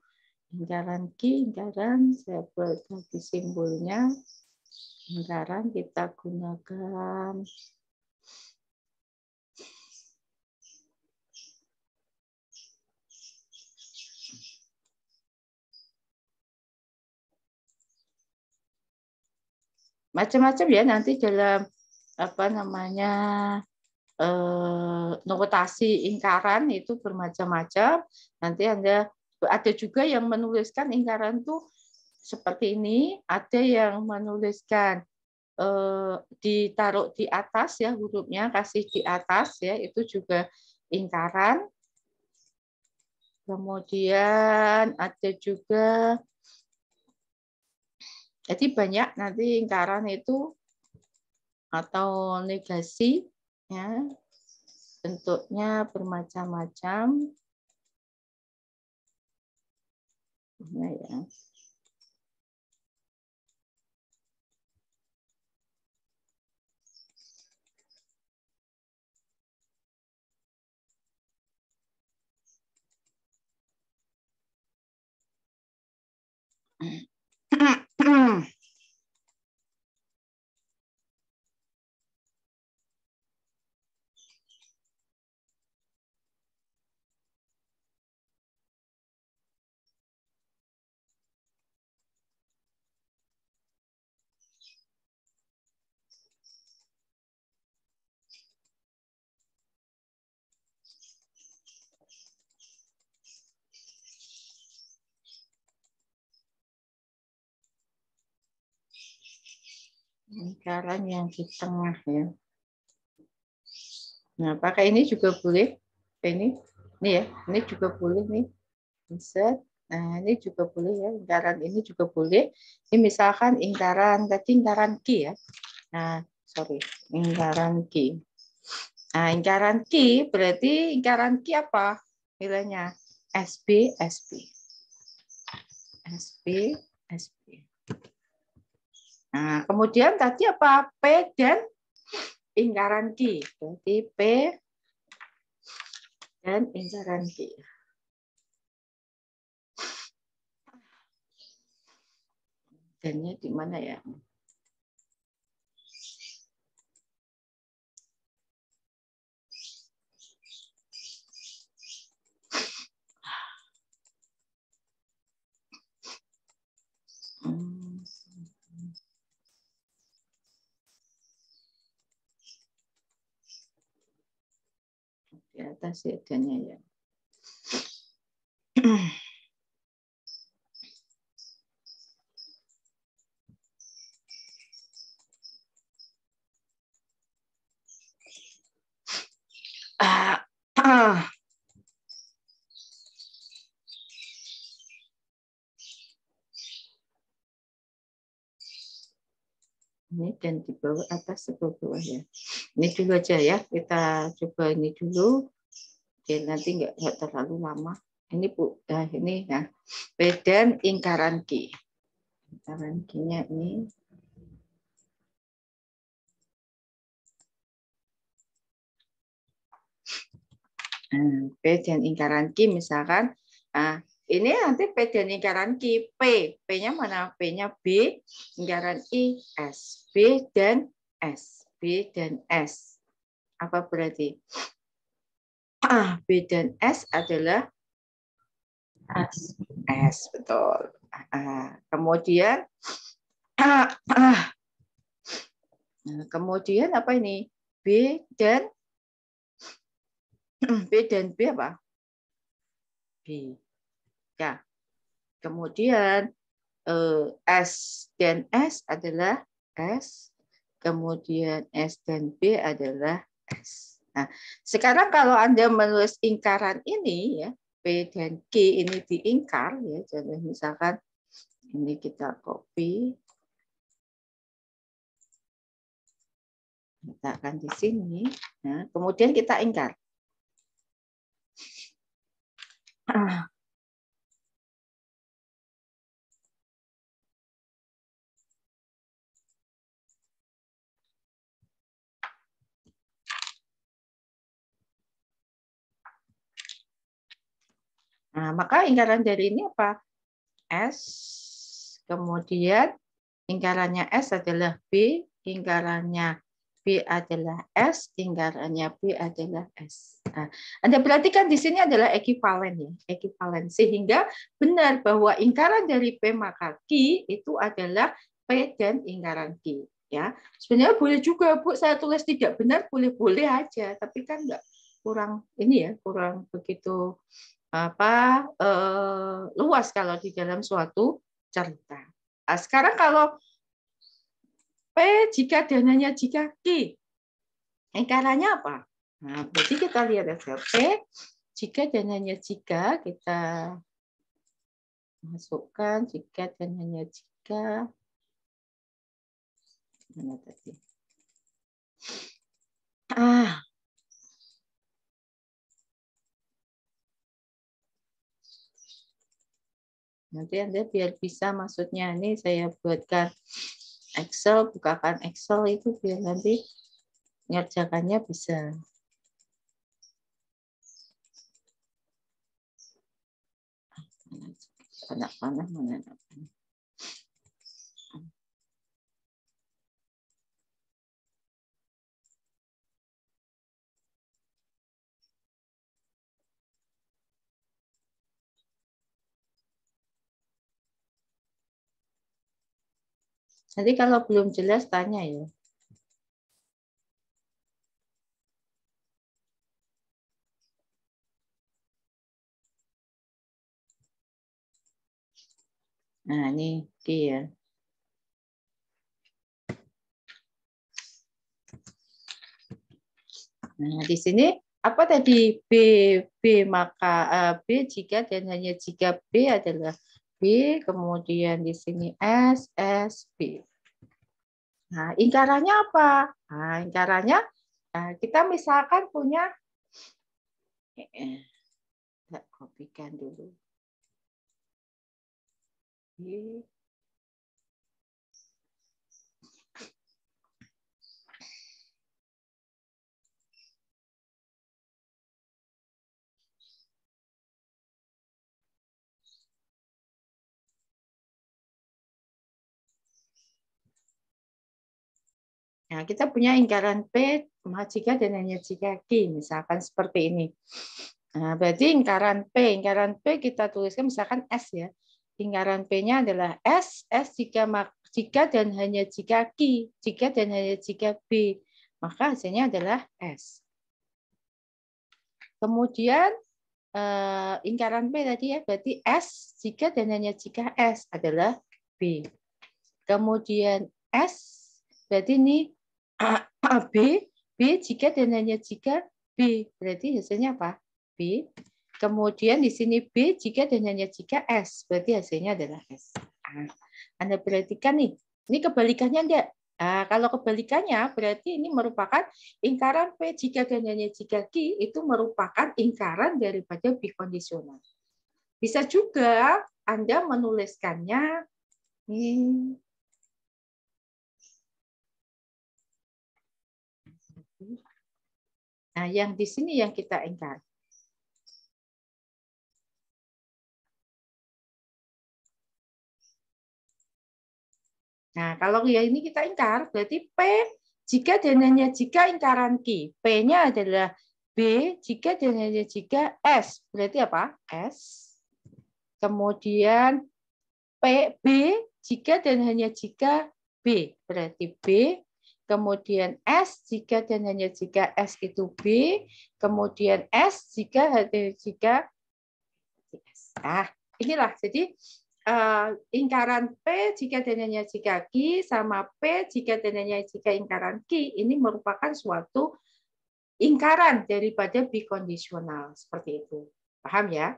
Ingkaran Q, ingkaran saya buat lagi simbolnya. Ingkaran kita gunakan macam-macam ya nanti dalam apa namanya notasi ingkaran itu bermacam-macam. Nanti Anda ada juga yang menuliskan ingkaran itu seperti ini, ada yang menuliskan ditaruh di atas ya, hurufnya kasih di atas ya, itu juga ingkaran. Kemudian ada juga, jadi banyak nanti ingkaran itu atau negasi ya, bentuknya bermacam-macam. Nah, ya. Lingkaran yang di tengah ya. Nah, pakai ini juga boleh. Ini Ini ya, ini juga boleh nih. Insert. Nah, ini juga boleh ya. Lingkaran ini juga boleh. Ini misalkan lingkaran tadi lingkaran Q ya. Nah, sorry, lingkaran Q. Nah, lingkaran Q berarti lingkaran Q apa? Nilainya SB, SB. SB, SB. Nah, kemudian tadi apa? P dan lingkaran Q. Berarti P dan lingkaran Q. Dan-nya di mana ya? Di atas ya dan-nya ya. Ini dan di bawah atas ke bawah ya. Ini dulu aja ya, kita coba ini dulu. Jadi nanti nggak terlalu lama. Ini Bu, nah ini ya. P dan lingkaran Q. Lingkaran Q-nya ini. P dan lingkaran Q misalkan. Nah, ini nanti P dan lingkaran Q. P-nya mana? P-nya B, lingkaran I, S. B dan S. B dan S. Apa berarti? B dan S adalah S. S, betul. Kemudian, kemudian apa ini? B dan B apa? B. Ya. Kemudian S dan S adalah S. Kemudian S dan B adalah S. Nah, sekarang kalau Anda menulis lingkaran ini ya, P dan Q ini diingkar ya. Jadi misalkan ini kita copy. Letakkan di sini. Nah, kemudian kita ingkar. Nah, maka lingkaran dari ini apa? S, kemudian lingkarannya S adalah B, lingkarannya B adalah S, lingkarannya B adalah S. Nah, Anda perhatikan di sini adalah ekivalen ya, ekivalen sehingga benar bahwa lingkaran dari P maka Q itu adalah P dan lingkaran Q. Ya, sebenarnya boleh juga Bu, saya tulis tidak benar boleh-boleh aja, tapi kan enggak kurang ini ya, kurang begitu luas kalau di dalam suatu cerita. Nah, sekarang kalau P jika dananya jika Q, lingkarannya apa? Nah, berarti kita lihat aja P jika dananya jika kita masukkan jika dananya jika mana tadi? Nanti Anda biar bisa maksudnya ini saya buatkan Excel, bukakan Excel itu biar nanti ngerjakannya bisa. Anak panah mana anak panah. Nanti kalau belum jelas tanya ya. Nah, ini dia. Nah, di sini apa tadi B, maka B jika dan hanya jika B adalah B, kemudian di sini S, B. Nah, ingkarannya apa? Nah, ingkarannya kita misalkan punya, kita kopikan dulu. Nah, kita punya ingkaran P jika dan hanya jika Q, misalkan seperti ini. Nah, berarti ingkaran P kita tuliskan misalkan S ya. Ingkaran P-nya adalah S jika dan hanya jika Q, jika dan hanya jika B, maka hasilnya adalah S. Kemudian ingkaran P tadi ya, berarti S jika dan hanya jika S adalah B. Kemudian S, berarti ini B jika dan hanya jika B, berarti hasilnya apa? B. Kemudian di sini B jika dan hanya jika S, berarti hasilnya adalah S. Anda perhatikan nih, ini kebalikannya enggak? Kalau kebalikannya berarti ini merupakan ingkaran P jika dan hanya jika Q itu merupakan ingkaran daripada bikondisional. Bisa juga Anda menuliskannya ini. Nah, yang di sini yang kita ingkar. Nah, kalau yang ini kita ingkar, berarti P jika dan hanya jika ingkaran Q. P-nya adalah B jika dan hanya jika S. Berarti apa? S. Kemudian B jika dan hanya jika B. Berarti B. Kemudian S jika dan hanya jika S itu B. Kemudian S jika S. Nah, inilah. Jadi ingkaran P jika dan hanya jika Q sama P jika dan hanya jika ingkaran Q ini merupakan suatu ingkaran daripada bikondisional. Seperti itu. Paham ya?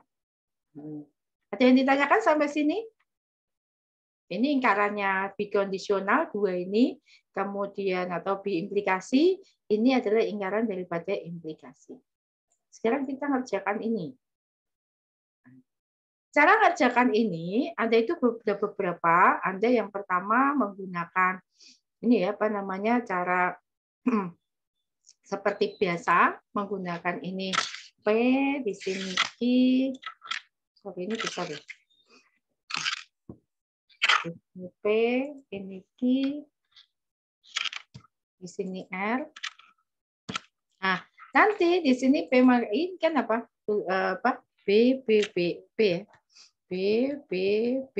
Ada yang ditanyakan sampai sini? Ini ingkarannya bikondisional dua ini, kemudian atau biimplikasi, ini adalah ingkaran daripada implikasi. Sekarang kita ngerjakan ini. Cara ngerjakan ini, Anda itu beberapa. Anda yang pertama menggunakan ini ya, apa namanya, cara seperti biasa menggunakan ini P di sini Q. Sorry, ini besar ya. Ini P, ini Q, di sini R. Nah, nanti di sini P ini kan apa? B, B, B, B ya. B, B, B,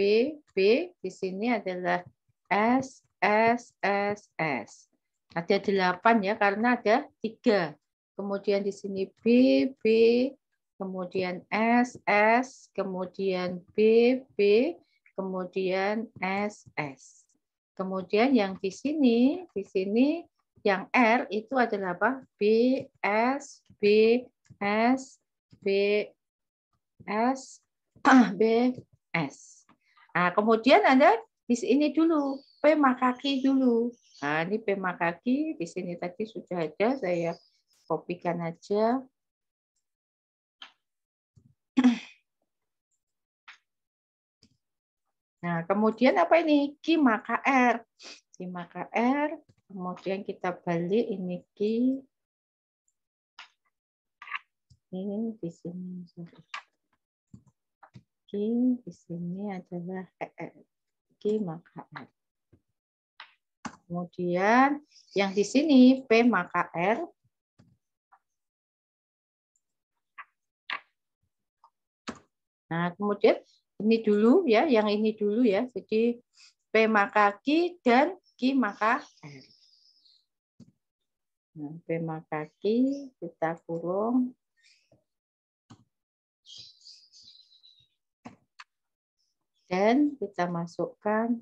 B. Di sini adalah S, S, S, S. Ada 8 ya, karena ada 3. Kemudian di sini B, B, kemudian S, S, kemudian B, B, kemudian S, S. Kemudian yang di sini yang R itu adalah apa? B, S, B, S, B, S, B, S. Nah, kemudian Anda di sini dulu, P maka Q dulu. Nah, ini P maka Q, di sini tadi sudah ada, saya kopikan aja. Nah, kemudian apa ini? Q maka R. Q maka R, kemudian kita balik ini Q. Ini di sini. Q di sini adalah Q maka R. Kemudian yang di sini P maka R. Nah, kemudian ini dulu ya, yang ini dulu ya. Jadi P maka Q dan Q maka R. Nah, P maka Q kita kurung. Dan kita masukkan.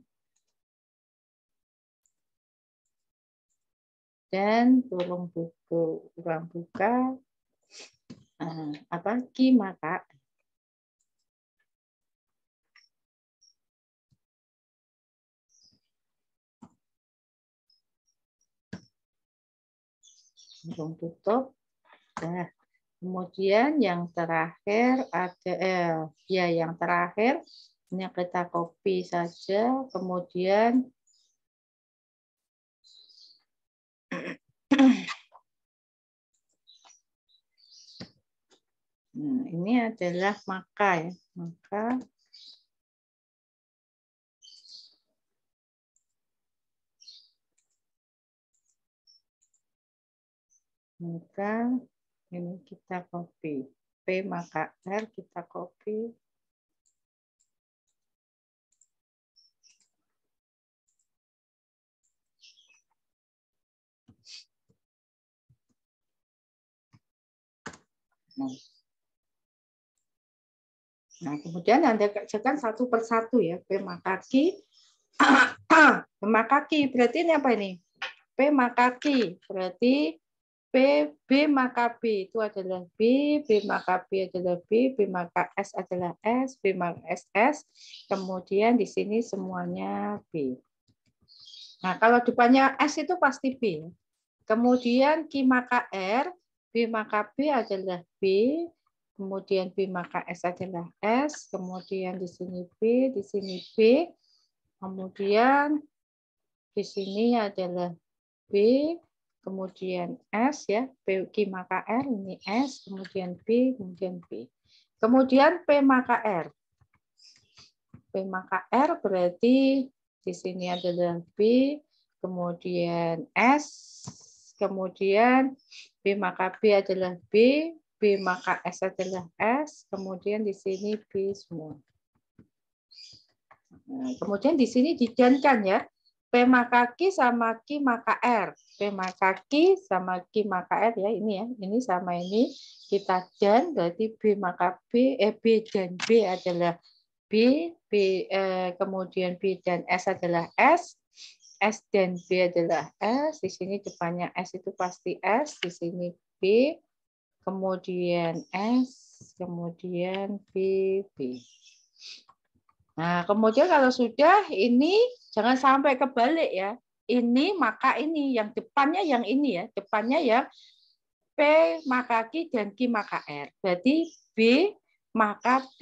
Dan kurang buka. Apa ki maka tutup. Nah, kemudian yang terakhir ada ya yang terakhir ini kita copy saja, kemudian ini adalah maka ya, maka ini kita copy P maka R kita copy. Nah, kemudian Anda kerjakan satu persatu ya. P maka Q. P maka Q berarti ini apa ini? P maka Q berarti P, B maka B itu adalah B, B maka B adalah B, B maka S adalah S, B maka SS. Kemudian di sini semuanya B. Nah, kalau depannya S itu pasti B. Kemudian Q maka R, B maka B adalah B, kemudian B maka S adalah S, kemudian di sini B, di sini B, kemudian di sini adalah B, kemudian S ya, P Q maka R ini S, kemudian B, kemudian B. Kemudian P maka R. P maka R berarti di sini adalah B, kemudian S, kemudian B maka B adalah B, B maka S adalah S, kemudian di sini B semua. Nah, kemudian di sini didankan ya, P maka Q sama Q maka R. P maka Q sama Q maka R ya, ini ya, ini sama ini kita dan berarti B maka B, B dan B adalah B, kemudian B dan S adalah S, S dan B adalah S, di sini depannya S itu pasti S, di sini B, kemudian S, kemudian B, B. Nah, kemudian kalau sudah ini jangan sampai kebalik ya. Ini maka ini, yang depannya yang ini ya, depannya yang P maka Q dan Q maka R. Berarti B maka B.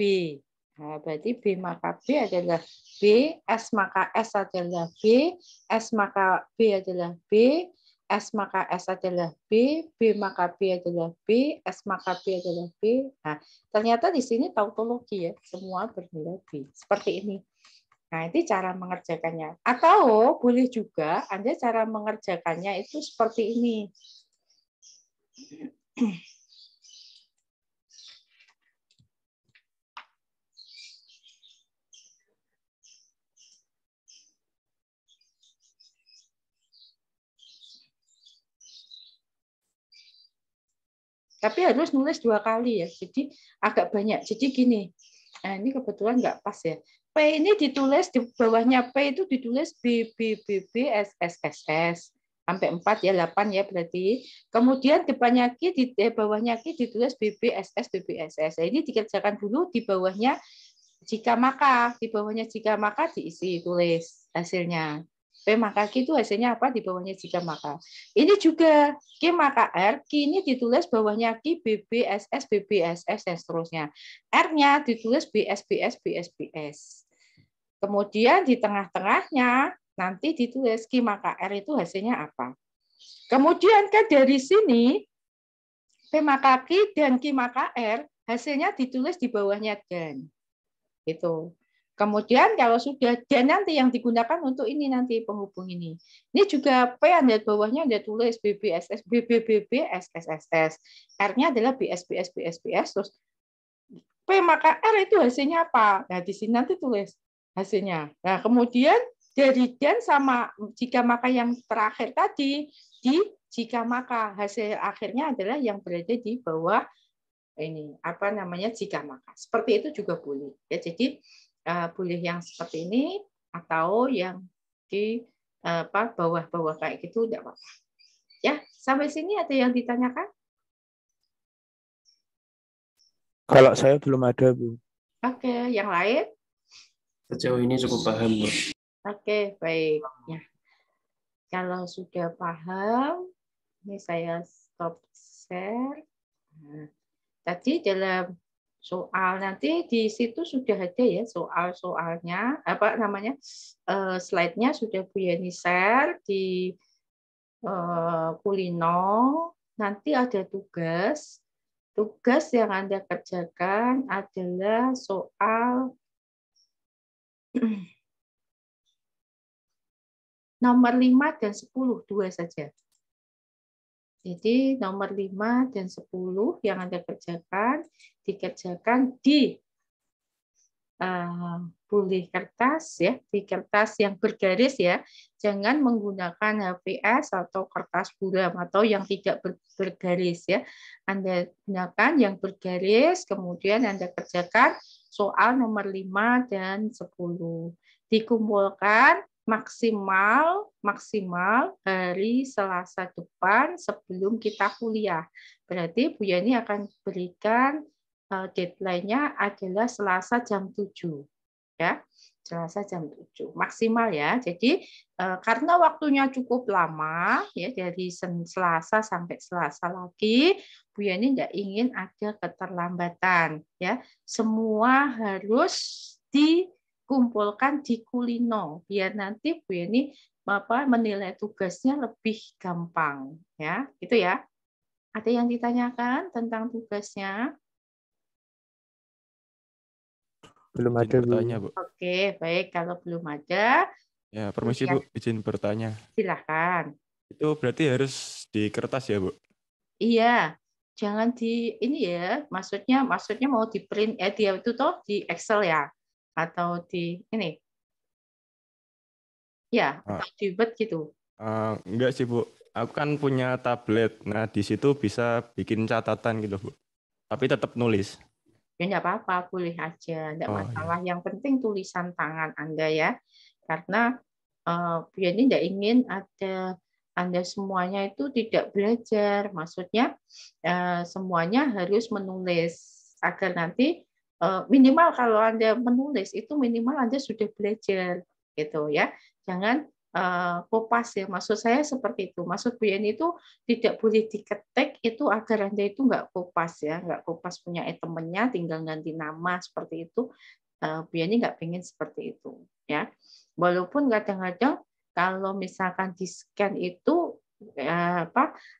Nah, berarti B maka B adalah B, S maka S adalah B, S maka B adalah B, S maka S adalah B, B maka B adalah B, S maka B adalah B. Nah, ternyata di sini tautologi ya, semua bernilai B. Seperti ini. Nah, itu cara mengerjakannya. Atau boleh juga Anda cara mengerjakannya itu seperti ini. Tapi harus nulis 2 kali ya. Jadi agak banyak. Jadi gini. Nah, ini kebetulan nggak pas ya. P ini ditulis di bawahnya P itu ditulis B B B B S S S S sampai 4 ya, 8 ya berarti. Kemudian depannya Q di bawahnya Q ditulis B B S S B B S S. Nah, ini dikerjakan dulu di bawahnya jika maka, di bawahnya jika maka diisi tulis hasilnya. P maka Q itu hasilnya apa di bawahnya jika maka. Ini juga Q maka R, Q ini ditulis bawahnya Q BBSS BBSS dan seterusnya. R-nya ditulis BSBS BSBS. Kemudian di tengah-tengahnya nanti ditulis Q maka R itu hasilnya apa. Kemudian kan dari sini P maka Q dan Q maka R hasilnya ditulis di bawahnya dan. Itu. Kemudian kalau sudah dan nanti yang digunakan untuk ini nanti penghubung ini. Ini juga P Anda bawahnya Anda tulis BBSS BBBB SSSS. R-nya adalah BSBS BSBS terus P maka R itu hasilnya apa? Nah, di sini nanti tulis hasilnya. Nah, kemudian dari dan sama jika maka yang terakhir tadi di jika maka hasil akhirnya adalah yang berada di bawah ini apa namanya jika maka seperti itu juga boleh ya. Jadi boleh yang seperti ini atau yang di bawah-bawah kayak gitu tidak apa-apa ya. Sampai sini ada yang ditanyakan? Kalau saya belum ada, Bu. Oke, yang lain? Sejauh ini cukup paham, Bu. Oke, baik. Ya. Kalau sudah paham, ini saya stop share. Nah, tadi dalam soal nanti di situ sudah ada ya soal-soalnya, apa namanya, slide-nya sudah Bu Yani share di Kulino. Nanti ada tugas. Tugas yang Anda kerjakan adalah soal nomor 5 dan 10, dua saja. Jadi nomor 5 dan 10 yang Anda kerjakan, dikerjakan di boleh kertas ya, di kertas yang bergaris ya. Jangan menggunakan HVS atau kertas buram atau yang tidak bergaris ya. Anda gunakan yang bergaris, kemudian Anda kerjakan soal nomor 5 dan 10. Dikumpulkan maksimal hari Selasa depan sebelum kita kuliah. Berarti Bu Yani akan berikan deadline-nya adalah Selasa jam 7. Ya. Selasa jam 7 maksimal ya. Jadi karena waktunya cukup lama ya, dari Selasa sampai Selasa lagi, Bu Yani tidak ingin ada keterlambatan ya. Semua harus dikumpulkan di Kulino biar nanti Bu Yani menilai tugasnya lebih gampang ya. Gitu ya. Ada yang ditanyakan tentang tugasnya? Belum Izin ada, Bu. bertanya, Bu. Oke, baik. Kalau belum ada, Ya, permisi, Bu. Izin bertanya. silahkan. Itu berarti harus di kertas ya, Bu? Iya, jangan di ini ya. Maksudnya mau di print ya, dia itu toh di Excel ya, atau di ini, ya, atau di Word gitu. Enggak sih, Bu. Aku kan punya tablet. Nah, di situ bisa bikin catatan gitu, Bu. Tapi tetap nulis. Ya nggak apa-apa, boleh aja, nggak masalah. Iya. Yang penting tulisan tangan Anda ya, karena Bu Yani tidak ingin ada Anda semuanya itu tidak belajar. Maksudnya semuanya harus menulis agar nanti minimal kalau Anda menulis itu minimal Anda sudah belajar gitu ya. Jangan kopas ya. Maksud saya seperti itu. Maksud Bu Yani itu tidak boleh diketik itu agar Anda itu nggak kopas ya, nggak kopas punya temennya tinggal ganti nama seperti itu. Bu Yani nggak pengen seperti itu ya. Walaupun kadang-kadang kalau misalkan di scan itu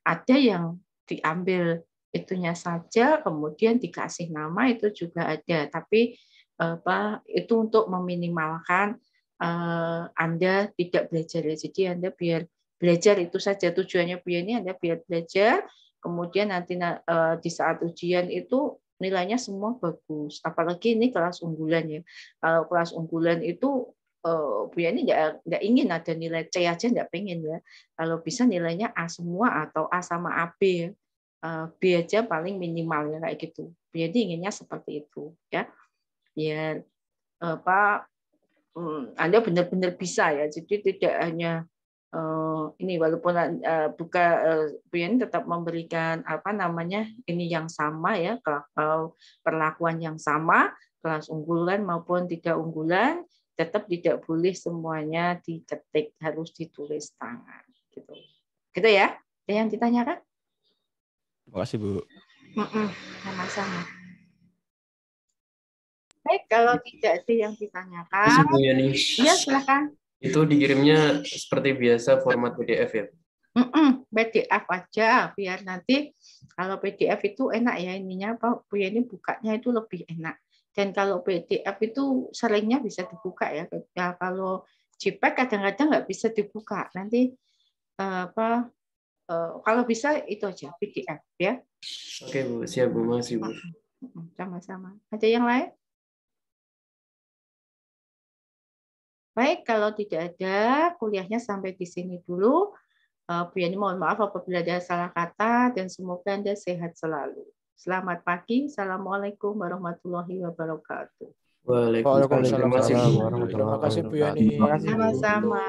ada yang diambil itunya saja kemudian dikasih nama itu juga ada, tapi itu untuk meminimalkan Anda tidak belajar ya. Jadi Anda biar belajar itu saja tujuannya Bu Yani, Anda biar belajar, kemudian nanti di saat ujian itu nilainya semua bagus. Apalagi ini kelas unggulan ya. Kalau kelas unggulan itu Bu Yani nggak ingin ada nilai C aja, nggak pengen ya. Kalau bisa nilainya A semua atau A sama AB ya. B aja paling minimal ya kayak gitu. Bu Yani inginnya seperti itu ya. Biar Anda benar-benar bisa ya. Jadi tidak hanya ini walaupun Bu Yani tetap memberikan ini yang sama ya, perlakuan yang sama, kelas unggulan maupun tidak unggulan, tetap tidak boleh semuanya diketik, harus ditulis tangan gitu. Gitu ya. Ada yang ditanyakan? Terima kasih, Bu. Sama-sama. Baik, kalau tidak ada yang ditanyakan, Bu Yani. ya silakan. Itu dikirimnya seperti biasa format PDF ya? PDF aja, biar nanti kalau PDF itu enak ya ininya, Bu Yani bukanya itu lebih enak. Dan kalau PDF itu seringnya bisa dibuka ya. Ya kalau JPEG kadang-kadang nggak bisa dibuka. Nanti kalau bisa itu aja PDF ya. Oke Bu, siap Bu, makasih Bu. Sama-sama. Ada yang lain? Baik, kalau tidak ada, kuliahnya sampai di sini dulu. Bu Yani mohon maaf apabila ada salah kata dan semoga Anda sehat selalu. Selamat pagi. Assalamualaikum warahmatullahi wabarakatuh. Waalaikumsalam. Terima kasih Bu. Terima kasih, Bu Yani. Sama-sama.